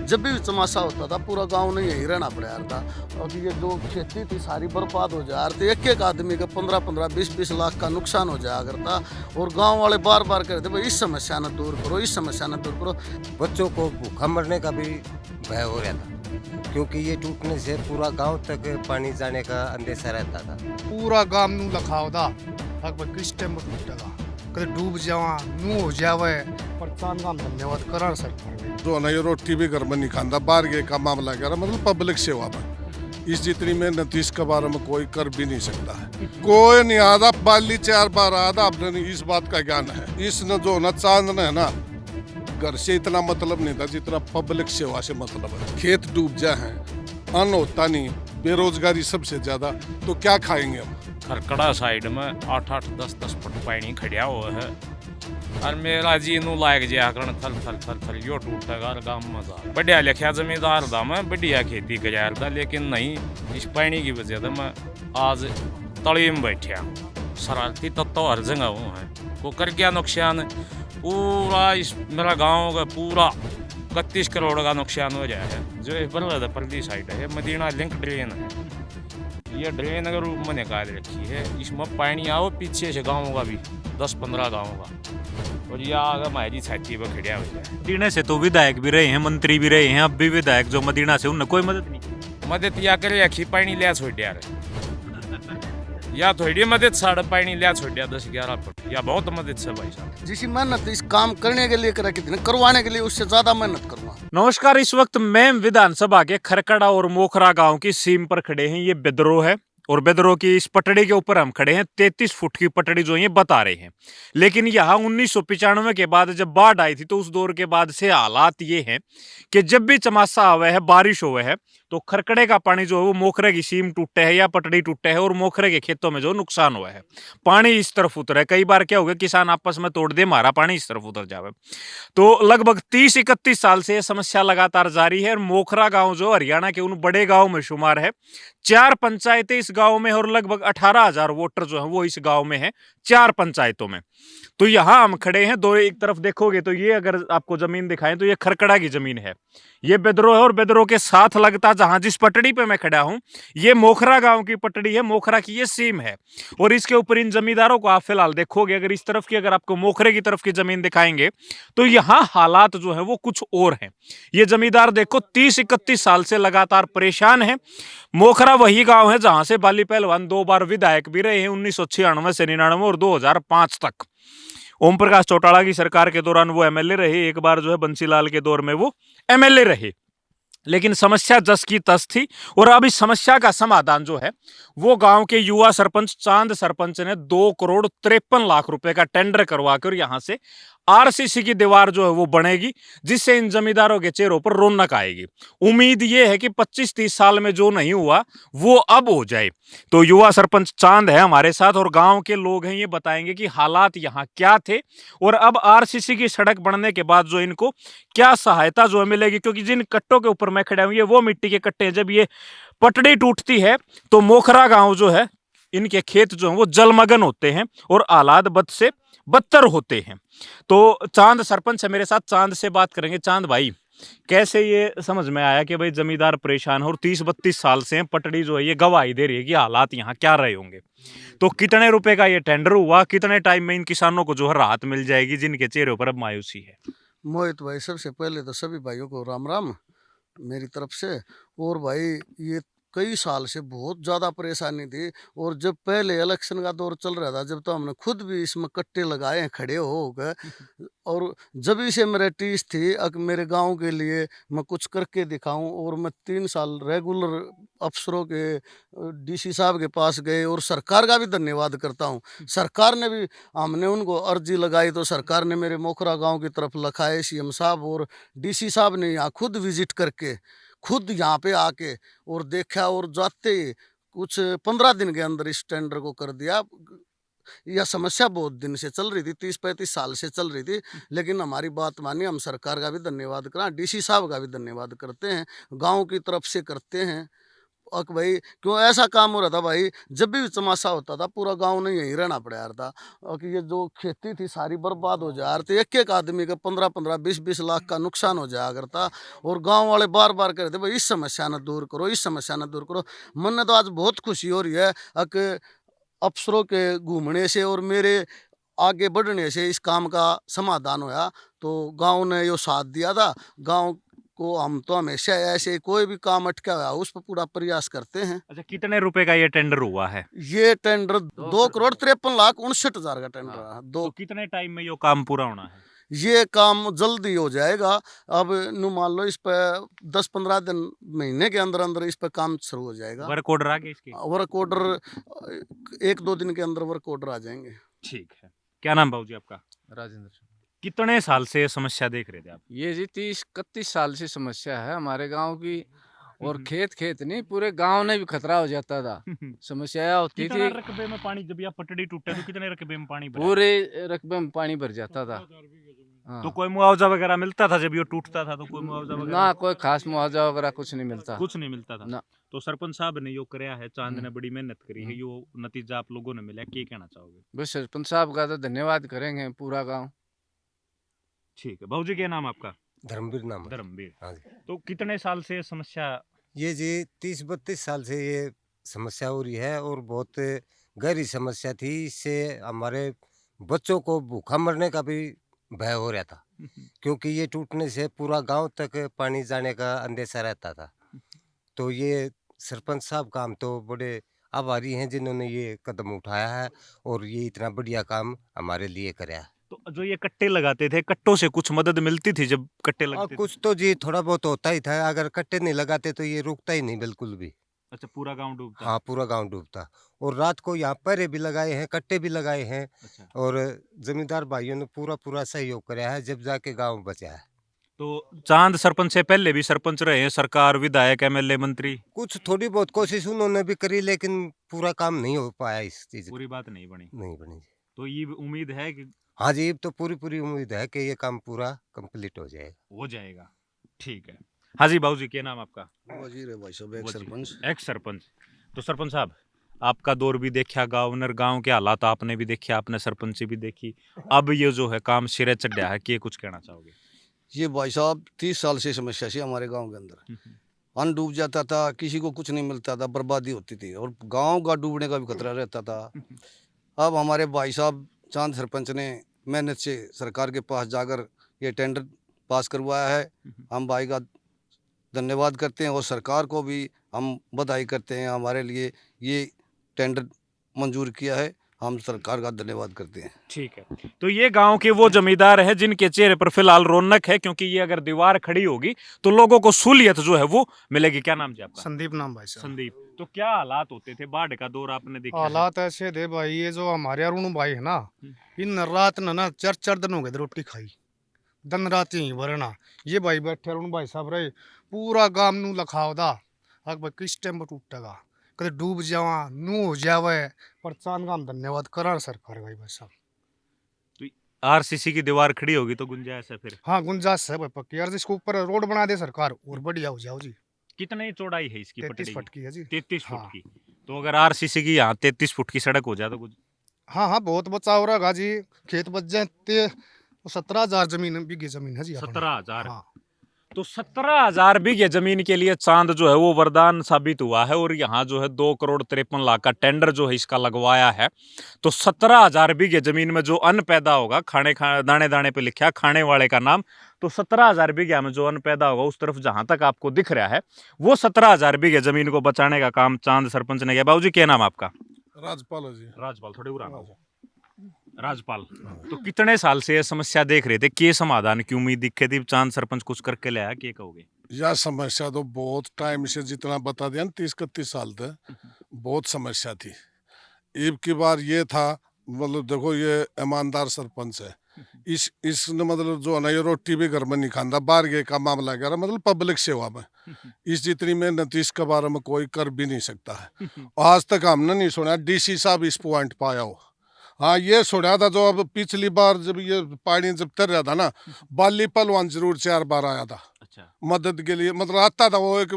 जब भी चमासा होता था पूरा गांव ने यहीं रहना पड़ा यार था। अब ये जो खेती थी सारी बर्बाद हो जा रही थी, एक एक आदमी का 15-15 20-20 लाख का नुकसान हो जाया करता। और गांव वाले बार बार कहते भाई इस समस्या न दूर करो, इस समस्या न दूर करो। बच्चों को भूखा मरने का भी भय हो रहा था, क्योंकि ये टूटने से पूरा गांव तक पानी जाने का अंदेशा रहता था। पूरा गांव नू लखावदा लगभग किस टाइम में टूटेगा, कदे डूब जावा नू हो जावे। पर चांद धन्यवाद करा सरकार ने। जो है ना ये रोटी भी घर में नहीं खांदा, बाहर गए का मामला कह रहा, मतलब पब्लिक सेवा में इस जितनी मेहनत इसके बारे में कोई कर भी नहीं सकता है। कोई नहीं आधा बाली 4 बार आधा, अपने इस बात का ज्ञान है। इसने जो ना चांद ने है ना घर से इतना मतलब नहीं था जितना पब्लिक सेवा से मतलब है। खेत डूब जाए हैं, अन्न होता नहीं, बेरोजगारी सबसे ज्यादा, तो क्या खाएंगे हम। खरकड़ा साइड में 8-8 10-10 फुट पानी खड़िया हुआ है और मेरा जी नू लायक जे आकरण थल थल थल थल यो टूटेगा और गांव में जा बढ़िया लिखा जमींदार था, मैं बढ़िया खेती कर था, लेकिन नहीं इस पानी की वजह से मैं आज तली में बैठा शरारती तत्व हर जगह हूँ है। वो कर क्या नुकसान पूरा इस मेरा गाँव का पूरा 31 करोड़ का नुकसान हो जाए है। जो परली साइड है मदीना लिंक ड्रेन है, ये ड्रेन के रूप में निकाल रखी है। इसमें पानी आओ पीछे से गाँव का भी 10-15 गाँव का, और ये आगे हमारी छाती पर खड़िया हो जाए। मदीना से तो विधायक भी रहे हैं, मंत्री भी रहे हैं, अब भी विधायक जो मदीना से उनने कोई मदद नहीं की। मदद या करे आखी पानी लिया छोड़ दिया या थोड़ी मदद साढ़े पानी लिया छोड़ दिया 10-11 फुट, या बहुत मदद से भाई साहब। जिस मेहनत इस काम करने के लिए करा कितने करवाने के लिए उससे ज्यादा मेहनत करूँगा। नमस्कार, इस वक्त मैं विधानसभा के खरकड़ा और मोखरा गांव की सीम पर खड़े हैं। ये बेदरो है और बेदरो की इस पटड़ी के ऊपर हम खड़े हैं। 33 फुट की पटड़ी जो ये बता रहे हैं, लेकिन यहाँ 1995 के बाद जब बाढ़ आई थी तो उस दौर के बाद से हालात ये हैं कि जब भी चमासा हुआ है, बारिश हुआ है, तो खरकड़े का पानी जो है वो मोखरे की सीम टूटे है या पटड़ी टूटे है और मोखरे के खेतों में जो नुकसान हुआ है, पानी इस तरफ उतरा है। कई बार क्या हो गया, किसान आपस में तोड़ दे, हमारा पानी इस तरफ उतर जावे। तो लगभग 30-31 साल से यह समस्या लगातार जारी है। और मोखरा गांव जो हरियाणा के उन बड़े गांव में शुमार है। 4 पंचायतें इस गांव में और लगभग 18,000 वोटर जो है वो इस गांव में है, 4 पंचायतों में। तो यहां हम खड़े हैं, दो एक तरफ देखोगे तो ये अगर आपको जमीन दिखाएं तो ये खरकड़ा की जमीन है, ये बेदरो है, और बेदरो के साथ लगता जहां जिस पटड़ी पे मैं खड़ा हूं ये मोखरा गांव की पटड़ी है, मोखरा की ये सीम है। और इसके ऊपर इन जमींदारों को आप फिलहाल देखोगे, अगर इस तरफ की अगर आपको मोखरे की तरफ की जमीन दिखाएंगे तो यहां हालात जो है वो कुछ और हैं। ये जमींदार देखो 30-31 साल से लगातार परेशान है। मोखरा वही गांव है जहां से बाली पहलवान 2 बार विधायक भी रहे हैं, 1996 से 99 और 2005 तक। ओम प्रकाश चौटाला की सरकार के दौरान वो एमएलए रहे, एक बार जो है बंसीलाल के दौर में वो एमएलए रहे। लेकिन समस्या जस की तस थी। और अब इस समस्या का समाधान जो है वो गांव के युवा सरपंच चांद सरपंच ने 2,53,00,000 रुपए का टेंडर करवा कर यहां से आरसीसी की दीवार जो है वो बनेगी, जिससे इन जमींदारों के चेहरों पर रौनक आएगी। उम्मीद ये है कि 25-30 साल में जो नहीं हुआ वो अब हो जाए। तो युवा सरपंच चांद है हमारे साथ और गांव के लोग हैं, ये बताएंगे कि हालात यहाँ क्या थे और अब आरसीसी की सड़क बनने के बाद जो इनको क्या सहायता जो है मिलेगी। क्योंकि जिन कट्टों के ऊपर मैं खड़ा हूं ये वो मिट्टी के कट्टे हैं, जब ये पटड़ी टूटती है तो मोखरा गांव जो है इनके खेत जो है वो जलमग्न होते हैं और हालात बद से बदतर होते हैं। तो चांद सरपंच है मेरे साथ, चांद से बात करेंगे। चांद भाई, कैसे ये समझ में आया कि भाई जमींदार परेशान हो और 30-32 साल से पटड़ी जो है ये गवाही दे रही है कि हालात यहाँ क्या रहे होंगे, तो कितने रुपए का ये टेंडर हुआ, कितने टाइम में इन किसानों को जो है राहत मिल जाएगी जिनके चेहरे पर अब मायूसी है? मोहित भाई, सबसे पहले तो सभी भाइयों को राम राम मेरी तरफ से। और भाई ये कई साल से बहुत ज़्यादा परेशानी थी। और जब पहले इलेक्शन का दौर चल रहा था, जब तो हमने खुद भी इसमें कट्टे लगाए हैं खड़े हो गए। और जब से मेरे टीस थी अब मेरे गांव के लिए मैं कुछ करके दिखाऊं। और मैं 3 साल रेगुलर अफसरों के डीसी साहब के पास गए और सरकार का भी धन्यवाद करता हूं। सरकार ने भी, हमने उनको अर्जी लगाई तो सरकार ने मेरे मोखरा गांव की तरफ लखाए। सीएम साहब और डीसी साहब ने यहाँ खुद विजिट करके, खुद यहाँ पे आके और देखा, और जाते ही कुछ 15 दिन के अंदर इस टेंडर को कर दिया। यह समस्या बहुत दिन से चल रही थी, 30-35 साल से चल रही थी, लेकिन हमारी बात मानी। हम सरकार का भी धन्यवाद करें, डीसी साहब का भी धन्यवाद करते हैं, गांव की तरफ से करते हैं। भाई क्यों ऐसा काम हो रहा था भाई, जब भी चमासा होता था पूरा गांव ने यहीं रहना पड़ा यार था। कि ये जो खेती थी सारी बर्बाद हो जा रही थी, एक एक आदमी का 15-15 20-20 लाख का नुकसान हो जाया करता। और गांव वाले बार बार कहते भाई इस समस्या न दूर करो, इस समस्या न दूर करो। मन ने तो आज बहुत खुशी हो रही है कि अफसरों के घूमने से और मेरे आगे बढ़ने से इस काम का समाधान होया। तो गांव ने यो साथ दिया था। गांव को हम तो हमेशा ऐसे कोई भी काम अटका हुआ उस पर पूरा प्रयास करते हैं। अच्छा, कितने रुपए का ये टेंडर हुआ है? ये टेंडर 2,53,59,60,000 का टेंडर है। तो कितने टाइम में ये काम पूरा होना है? ये काम जल्दी हो जाएगा। अब नु मान लो इस पे 10-15 दिन महीने के अंदर अंदर इस पे काम शुरू हो जाएगा। वर्क ऑर्डर आ गए इसके? वर्क ऑर्डर 1-2 दिन के अंदर वर्क ऑर्डर आ जाएंगे। ठीक है। क्या नाम बाबूजी आपका? राजेंद्र। कितने साल से ये समस्या देख रहे थे आप? ये जी 30-31 साल से समस्या है हमारे गांव की। और खेत नहीं, पूरे गांव ने भी खतरा हो जाता था। समस्या होती कितना थी, रकबे में पानी, जब यह पटड़ी टूटे तो कितने रकबे में पानी भरा? पूरे रकबे में पानी भर जाता था। हाँ। तो कोई मुआवजा वगैरह मिलता था जब ये टूटता था? तो कोई मुआवजा वगैरह? ना, कोई खास मुआवजा वगैरह कुछ नहीं मिलता। कुछ नहीं मिलता था ना। तो सरपंच साहब ने यो कराया है, चांद ने बड़ी मेहनत करी है, यो नतीजा आप लोगों ने मिला, क्या कहना चाहोगे? बस सरपंच साहब का तो धन्यवाद करेंगे पूरा गांव। ठीक है। बाबूजी क्या नाम आपका? धर्मवीर नाम है। धर्मवीर। हाँ जी। तो कितने साल से ये समस्या? ये जी 30-32 साल से ये समस्या हो रही है और बहुत गहरी समस्या थी। इससे हमारे बच्चों को भूखा मरने का भी भय हो रहा था, क्योंकि ये टूटने से पूरा गांव तक पानी जाने का अंदेशा रहता था। तो ये सरपंच साहब का हम तो बड़े आभारी हैं जिन्होंने ये कदम उठाया है और ये इतना बढ़िया काम हमारे लिए कराया है। तो जो ये कट्टे लगाते थे, कट्टों से कुछ मदद मिलती थी जब कट्टे और लगते थे? कुछ तो जी थोड़ा बहुत होता ही था, अगर कट्टे नहीं लगाते तो ये रुकता ही नहीं बिल्कुल भी। अच्छा, पूरा गांव डूबता? हाँ, पूरा गांव डूबता। और रात को यहाँ पहरे भी लगाए हैं, कट्टे भी लगाए हैं। अच्छा। और जमींदार भाइयों ने पूरा सहयोग कराया है, जब जाके गांव बचा है। तो चांद सरपंच से पहले भी सरपंच रहे हैं, सरकार, विधायक, एमएलए, मंत्री? कुछ थोड़ी बहुत कोशिश उन्होंने भी करी, लेकिन पूरा काम नहीं हो पाया इस चीज पूरी बात नहीं बनी? नहीं बनी जी। तो ये उम्मीद है कि हाँ जी, अब तो पूरी उम्मीद है कि ये काम पूरा कंप्लीट हो जाएगा। हो जाएगा। ठीक है। हाँ जी बाबूजी, क्या नाम आपका? वजीर है भाई साहब, एक वजीर। सरपंच। एक्स सरपंच। तो सरपंच साहब, आपका दौर भी देखा, गांव के हालात आपने भी देखे, आपने सरपंची भी देखी। अब ये जो है काम सिरे चढ़ा है, क्या कुछ कहना चाहोगे? ये भाई साहब 30 साल से समस्या थी हमारे गांव के अंदर। अन्न डूब जाता था, किसी को कुछ नहीं मिलता था, बर्बादी होती थी और गांव का डूबने का भी खतरा रहता था। अब हमारे भाई साहब चांद सरपंच ने मेहनत से सरकार के पास जाकर ये टेंडर पास करवाया है। हम भाई का धन्यवाद करते हैं और सरकार को भी हम बधाई करते हैं, हमारे लिए ये टेंडर मंजूर किया है। हम सरकार का धन्यवाद करते हैं। ठीक है। तो ये गांव के वो जमींदार हैं जिनके चेहरे पर फिलहाल रौनक है, क्योंकि ये अगर दीवार खड़ी होगी तो लोगों को सहूलियत जो है वो मिलेगी। क्या नाम जी आपका? संदीप नाम भाई साहब। संदीप। तो क्या हालात होते थे, बाढ़ का दौर आपने देखा है? हालात ऐसे थे भाई, ये जो हमारे अरुण भाई है ना, इन रात ना 4-4 दिन हो गए थे रोटी खाई, दिन रात ही भरना। ये भाई बैठे अरुण भाई साहब रहे, पूरा गांव नू लखाव दा भाई किस टाइम पर टूटेगा, कदे डूब जावा नू हो जावे। पर चांद का हम धन्यवाद करा सरकार भाई साहब। आरसीसी की दीवार खड़ी होगी तो गुंजाइश है फिर? हाँ, गुंजाइश है भाई पक्की यार, इसके ऊपर रोड बना दे सरकार और बढ़िया हो जाओ जी। कितनी चौड़ाई है इसकी? 33 फुट की है जी। 33 फुट हाँ। की। तो अगर आरसीसी की यहाँ 33 फुट की सड़क हो जाए तो कुछ? हाँ, बहुत बचाव रहेगा जी। खेत बच जाए 17,000 जमीन बीघे जमीन है जी। 17,000? हाँ। तो 17,000 बीघे जमीन के लिए चांद जो है वो वरदान साबित हुआ है। और यहाँ जो है 2,53,00,000 का टेंडर जो है इसका लगवाया है। तो 17,000 बीघे जमीन में जो अन्न पैदा होगा, दाने दाने पे लिखा है खाने वाले का नाम, तो 17,000 बीघे में जो अन्न पैदा होगा उस तरफ जहां तक आपको दिख रहा है वो 17,000 बीघे जमीन को बचाने का काम चांद सरपंच ने किया। बाबूजी क्या नाम आपका? राजपाल है जी। राजपाल। थोड़े उरा राजपाल। तो कितने साल से ये समस्या देख रहे थे, के समाधान की उम्मीद दिखे थी, चांद सरपंच कुछ करके लाया, क्या कहोगे? यह समस्या तो बहुत टाइम से, जितना बता दिया ना 30-31 साल तक बहुत समस्या थी। एक की बार ये था, मतलब देखो ये ईमानदार सरपंच है, इसने मतलब जो है ना ये रोटी भी घर में नहीं खाना, बाहर गए का मामला कह रहा, मतलब पब्लिक सेवा में इस जितनी मेहनत इसके बारे में कोई कर भी नहीं सकता है। आज तक हमने नहीं सुना डीसी साहब इस पॉइंट पाया हो। हाँ, ये सुना था जो अब पिछली बार जब ये पानी जब तर रहा था ना, बाली पहलवान जरूर 4 बार आया था। अच्छा। मदद के लिए, मतलब आता था वो एक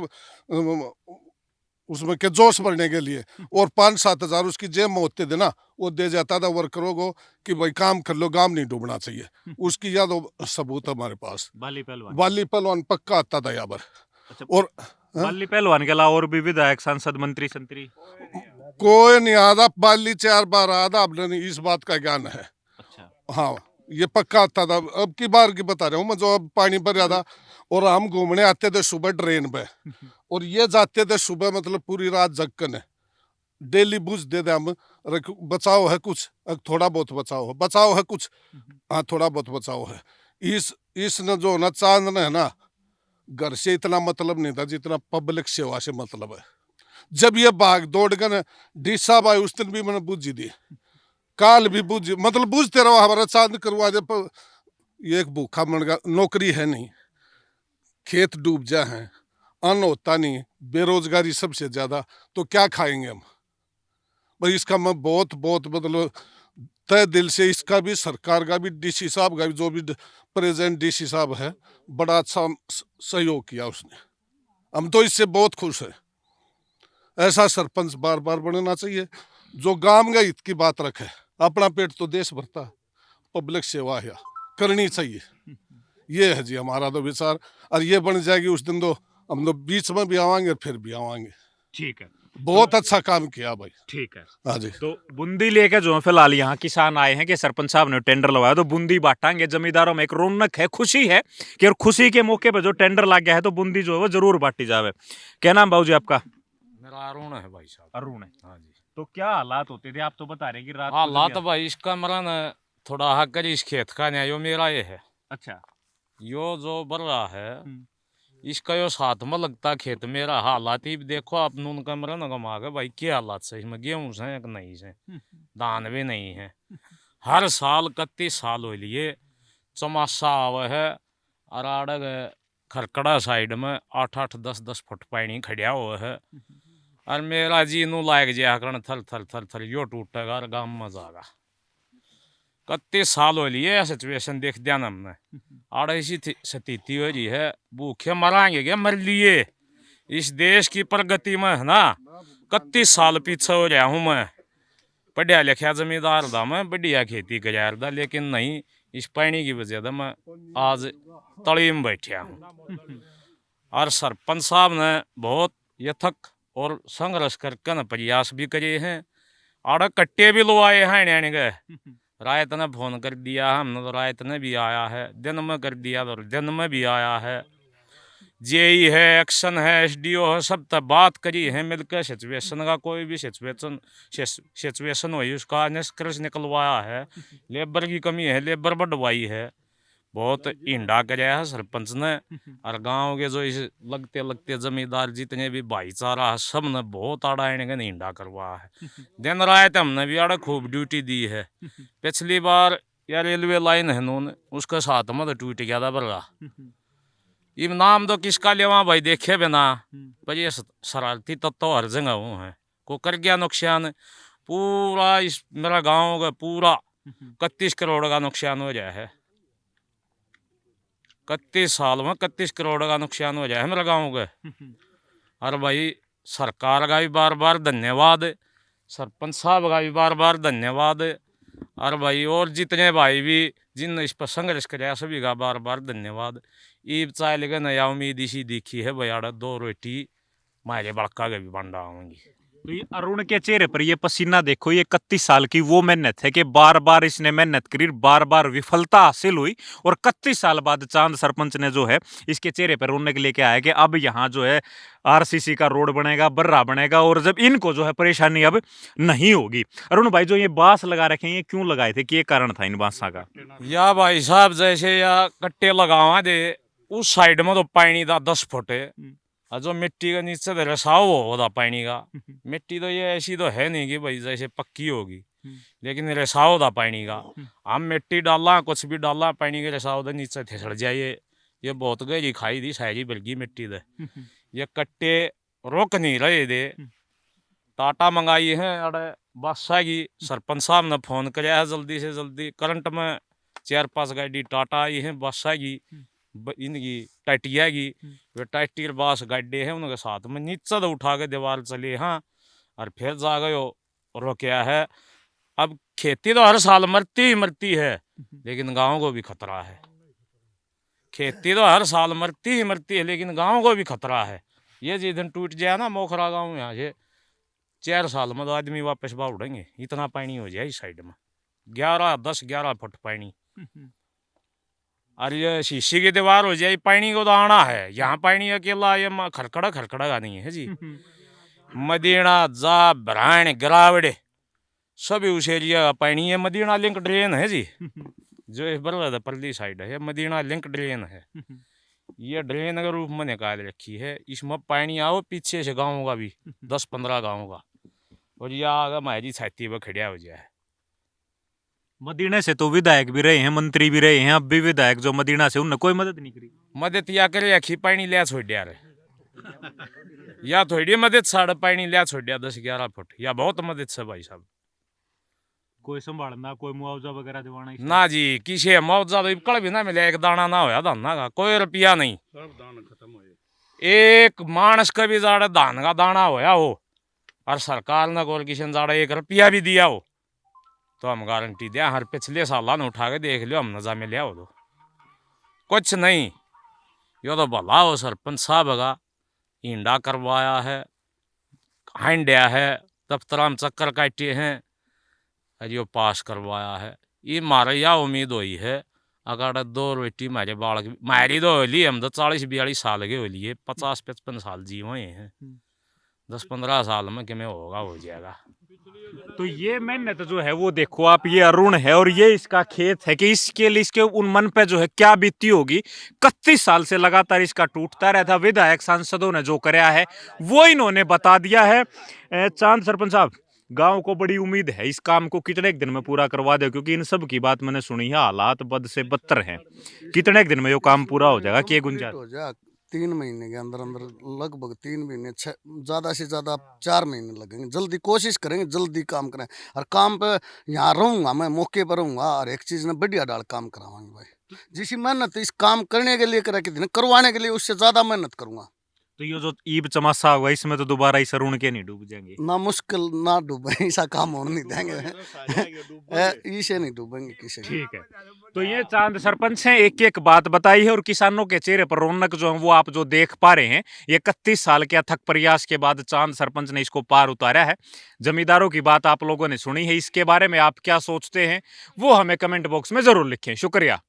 उसमें के जोश भरने के लिए, और 5-7 हज़ार उसकी जेब में होते थे ना, वो दे जाता था वर्करों को कि भाई काम कर लो, गांव नहीं डूबना चाहिए। उसकी याद सबूत हमारे पास। बाली पहलवान। वाली पहलवान पक्का आता था यहाँ पर। अच्छा, और बाली पहलवान के अलावा और भी विधायक, सांसद, मंत्री संतरी? कोई नहीं आता, बाली 4 बार आता, आपने नहीं इस बात का ज्ञान है। अच्छा, हाँ, ये पक्का आता था। अब की बार की बता रहा हूँ मैं, जो अब पानी भर रहा था और हम घूमने आते थे सुबह ट्रेन पे, और ये जाते थे सुबह, मतलब पूरी रात जगकन है। डेली बुझ दे दे हम, बचाओ है कुछ, थोड़ा बहुत बचाओ है कुछ, हाँ थोड़ा बहुत बचाओ है। इसने जो ना चांद है ना, घर से इतना मतलब नहीं था जितना पब्लिक सेवा से मतलब है। जब ये भाग दौड़ कर डी साहब आए, उस दिन भी मैंने बुझी दी, काल भी बुझी, मतलब बुझते रहो, हमारा चांद करवा दे। पर ये एक भूखा मन का, नौकरी है नहीं, खेत डूब जा है, अन्न होता नहीं, बेरोजगारी सबसे ज्यादा, तो क्या खाएंगे हम। भाई इसका मैं बहुत बहुत मतलब तय दिल से, इसका भी, सरकार का भी, डीसी साहब का भी, जो भी प्रेजेंट डीसी साहब है, बड़ा अच्छा सहयोग किया उसने। हम तो इससे बहुत खुश हैं। ऐसा सरपंच बार बार बनना चाहिए जो गांव का हित की बात रखे। अपना पेट तो देश भरता है, पब्लिक सेवा है करनी चाहिए। ये है जी हमारा तो विचार, और ये बन जाएगी उस दिन तो हम तो बीच में भी आवाएंगे और फिर भी आवाएंगे। ठीक है, बहुत अच्छा काम किया भाई। ठीक है। हाँ जी। तो बूंदी लेके जो है फिलहाल यहाँ किसान आए हैं कि सरपंच साहब ने टेंडर लगवाया, तो बूंदी बांटेंगे। जमींदारों में एक रौनक है, खुशी है कि, और खुशी के मौके पे जो टेंडर लग गया है तो बूंदी जो है वो जरूर बांटी जावे। क्या नाम बाबू जी आपका? मेरा अरुण है भाई साहब। अरुण है। हाँ जी। तो क्या हालात होते थे? आप तो बता रहे हैं कि रात को हालात जब- भाई इसका मरण थोड़ा हक इस खेत का न्याय यो मेरा ये है। अच्छा, यो जो बढ़ रहा है इसका यो साथ में लगता खेत मेरा। हालात ही देखो आप, नून का मरण कमा के भाई क्या हालात से, इसमें गेहूं से कि नहीं से, धान भी नहीं है। हर साल 31 साल हो लिए चमासा आवे है, और आड़ग खरकड़ा साइड में 8-8 10-10 फुट पानी खड़िया हुआ है, और मेरा जी नू लायक जया करण थल थल थल थल यो टूटेगा और गाँव में जाएगा। 31 साल हो लिए सिचुएशन देख दिया ना हमने। आड़े ऐसी स्थिति हो रही है, भूखे मराएंगे क्या, मर लिए। इस देश की प्रगति में है ना 31 साल पीछे हो रहा हूँ मैं। पढ़िया लिखा जमींदार था मैं, बढ़िया खेती कर था, लेकिन नहीं, इस पानी की वजह से मैं आज तली में बैठा हूँ। और सरपंच साहब ने बहुत यथक और संघर्ष करके न प्रयास भी करे हैं, आड़े कट्टे भी लुआए हैं। न्याणी गए रायत ने फोन कर दिया, हमने तो रायत ने भी आया है, दिन में कर दिया तो दिन में भी आया है। जेई है, एक्शन है, एसडीओ है, सब तक बात करी है मिलकर। सिचुएशन का कोई भी सिचुएशन हुई उसका निष्कर्ष निकलवाया है। लेबर की कमी है, लेबर बढ़वाई है, बहुत हिंडा कराया है सरपंच ने। और गांव के जो इस लगते लगते जमींदार जितने भी भाईचारा है, सब ने बहुत आड़ा इन्हें हिंडा करवाया है। दिन रात हमने भी आड़ा खूब ड्यूटी दी है। पिछली बार या रेलवे लाइन है नून, उसके साथ में तो टूट गया था बल्ला। ये नाम तो किसका लेवा भाई देखे बिना, पर ये शरारती तत्व हर जगह वो है। को कर गया नुकसान पूरा, इस मेरा गांव का पूरा 31 करोड़ का नुकसान हो गया है। 31 साल में 31 करोड़ का नुकसान हो जाए है मेरे गाँव का। और भाई सरकार का भी बार बार धन्यवाद, सरपंच साहब का भी बार बार धन्यवाद, और भाई और जितने भाई भी जिन इस पर संघर्ष कराया सभी का बार बार धन्यवाद। ईब चाय लेकर नया उम्मीद इसी दिखी है भाई, आड़ा 2 रोटी मारे बड़का के भी बंडा आऊंगी। तो ये अरुण के चेहरे पर ये पसीना देखो, ये 31 साल की वो मेहनत है कि बार बार इसने मेहनत करी, बार बार विफलता हासिल हुई, और 31 साल बाद चांद सरपंच ने जो है इसके चेहरे पर रोने के लेके आया कि अब यहाँ जो है आरसीसी का रोड बनेगा, बर्रा बनेगा, और जब इनको जो है परेशानी अब नहीं होगी। अरुण भाई, जो ये बांस लगा रखे हैं, ये क्यों लगाए थे, क्या कारण था इन बांसा का? या भाई साहब जैसे या कट्टे लगावा दे, उस साइड में तो पानी था 10 फुट है, और जो मिट्टी के नीचे तो रसाव होगा पानी का। मिट्टी तो ये ऐसी तो है नहीं कि भाई जैसे पक्की होगी, लेकिन रसाव था पानी का। हम मिट्टी डाला, कुछ भी डाला, पानी के रसाव तो नीचे फिसल जाए। ये बहुत गहरी खाई थी, सारी बल्कि मिट्टी दे। ये कट्टे रोक नहीं रहे थे। टाटा मंगाई है अरे बादशाह की, सरपंच साहब ने फोन कराया है जल्दी से जल्दी। करंट में 4-5 गाड़ी टाटा आई है बादशाह की, इनकी टाटिया की वे टाटी बास गड्ढे हैं उनके साथ में नीचे तो उठा के दीवार चले हाँ और फिर जा गए रोकया है। अब खेती तो हर साल मरती ही मरती है, लेकिन गाँव को भी खतरा है। खेती तो हर साल मरती ही मरती है, लेकिन गाँव को भी खतरा है। ये जिस दिन टूट जाए ना मोखरा गाँव यहाँ से 4 साल में तो आदमी वापस बाउड़ेंगे, इतना पानी हो जाए इस साइड में 10-11 फुट पानी। और ये शीशी की दीवार हो जाए पानी को तो आना है, यहाँ पानी अकेला ये खड़खड़ा का नहीं है जी। मदीना जा भराण गिरावड़े सभी उस एरिया का पानी है। मदीना लिंक ड्रेन है जी, जो इस बरवादा परली साइड है मदीना लिंक ड्रेन है। ये ड्रेन के रूप में निकाल रखी है, इसमें पानी आओ पीछे से गाँव का भी 10-15 गाँव का, और ये आगे हमारी छाती पर खड़िया हो जाए। मदीना से तो विधायक भी रहे हैं, मंत्री भी रहे हैं, अब भी विधायक जो मदीना से उनने कोई मदद नहीं करी। मदद या करे आखी पानी लिया छोड़ दिया रे, या थोड़ी मदद साढ़े पानी लिया छोड़ दिया 10-11 फुट, या बहुत मदद से भाई साहब। कोई संभालना, कोई मुआवजा वगैरह दिवाना ना जी, किसी मुआवजा तो कल भी ना मिले, एक दाना ना होया धाना का, कोई रुपया नहीं। एक मानस का भी जाड़ा धान का दाना होया हो और सरकार ने कोई किसी जाड़ा 1 रुपया भी दिया हो तो हम गारंटी दिया हर पिछले साल ने उठा के देख लियो, हम नजा में लिया हो तो कुछ नहीं। यो तो भला हो सरपंच साहब का ईंडा करवाया है, हांडिया है, दफ्तर में चक्कर काटे हैं, अरे पास करवाया है। ये मारे या उम्मीद हुई है अगर 2 रोटी मारे बाल मारी तो होली, हम तो 40-42 साल के होली है, 50-55 साल जी हुए हैं, 10-15 साल में कि होगा हो जाएगा। तो ये मेहनत जो है वो देखो आप, ये अरुण है और ये इसका खेत है कि इसके लिए इसके उन मन पे जो है क्या बीती होगी। 31 साल से लगातार इसका टूटता रहता, विधायक सांसदों ने जो कराया है वो इन्होंने बता दिया है। चांद सरपंच साहब, गांव को बड़ी उम्मीद है इस काम को कितने एक दिन में पूरा करवा दे, क्योंकि इन सब की बात मैंने सुनी है, हालात बद से बदतर हैं। कितने एक दिन में ये काम पूरा हो जाएगा? क्या गुंजाइश हो जाए 3 महीने के अंदर अंदर, लगभग 3 महीने, ज़्यादा से ज़्यादा 4 महीने लगेंगे। जल्दी कोशिश करेंगे, जल्दी काम करें। और काम पे यहाँ रहूँगा मैं, मौके पर रहूँगा और एक चीज़ में बढ़िया डाल काम करावाएंगे भाई। जिसी मेहनत इस काम करने के लिए करा कि करवाने के लिए उससे ज़्यादा मेहनत करूँगा। तो ये जो ईब चमासा हुआ इसमें तो दोबारा इस अरुण के नहीं डूब जाएंगे? ना मुश्किल ना डूबे, ऐसा काम होने नहीं देंगे, इसे नहीं डूबेंगे किसी। ठीक है, तो ये चांद सरपंच हैं, एक एक बात बताई है और किसानों के चेहरे पर रौनक जो है वो आप जो देख पा रहे हैं। ये 31 साल के अथक प्रयास के बाद चांद सरपंच ने इसको पार उतारा है। जमींदारों की बात आप लोगों ने सुनी है, इसके बारे में आप क्या सोचते हैं वो हमें कमेंट बॉक्स में जरूर लिखें। शुक्रिया।